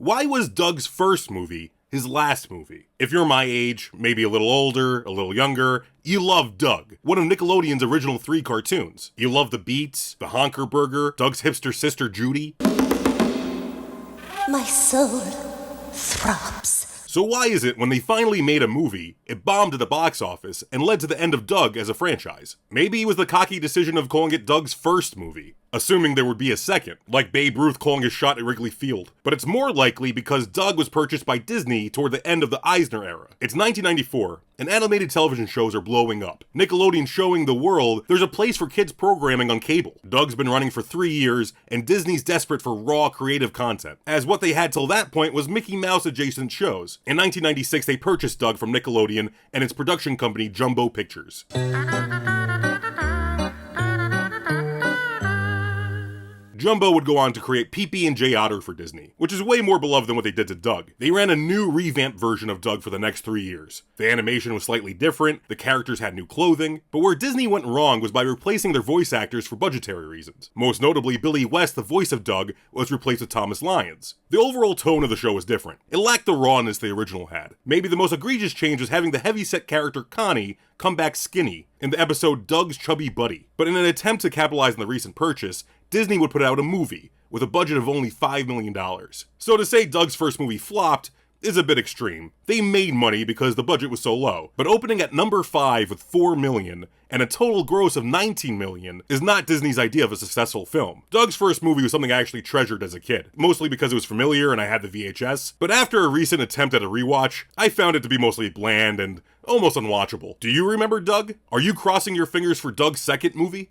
Why was Doug's first movie his last movie? If you're my age, maybe a little older, a little younger, you love Doug, one of Nickelodeon's original 3 cartoons. You love the Beats, the Honker Burger, Doug's hipster sister Judy. My soul throbs. So why is it when they finally made a movie, it bombed at the box office and led to the end of Doug as a franchise? Maybe it was the cocky decision of calling it Doug's first movie, assuming there would be a second, like Babe Ruth calling his shot at Wrigley Field. But it's more likely because Doug was purchased by Disney toward the end of the Eisner era. It's 1994, and animated television shows are blowing up. Nickelodeon showing the world there's a place for kids programming on cable. Doug's been running for 3 years, and Disney's desperate for raw creative content, as what they had till that point was Mickey Mouse adjacent shows. In 1996, they purchased Doug from Nickelodeon and its production company Jumbo Pictures. Jumbo would go on to create Pee-Pee and J. Otter for Disney, which is way more beloved than what they did to Doug. They ran a new revamped version of Doug for the next 3 years. The animation was slightly different, the characters had new clothing, but where Disney went wrong was by replacing their voice actors for budgetary reasons. Most notably, Billy West, the voice of Doug, was replaced with Thomas Lyons. The overall tone of the show was different. It lacked the rawness the original had. Maybe the most egregious change was having the heavy-set character Connie come back skinny in the episode Doug's Chubby Buddy. But in an attempt to capitalize on the recent purchase, Disney would put out a movie with a budget of only $5 million. So to say Doug's first movie flopped is a bit extreme. They made money because the budget was so low, but opening at number 5 with $4 million and a total gross of $19 million is not Disney's idea of a successful film. Doug's first movie was something I actually treasured as a kid, mostly because it was familiar and I had the VHS, but after a recent attempt at a rewatch, I found it to be mostly bland and almost unwatchable. Do you remember Doug? Are you crossing your fingers for Doug's second movie?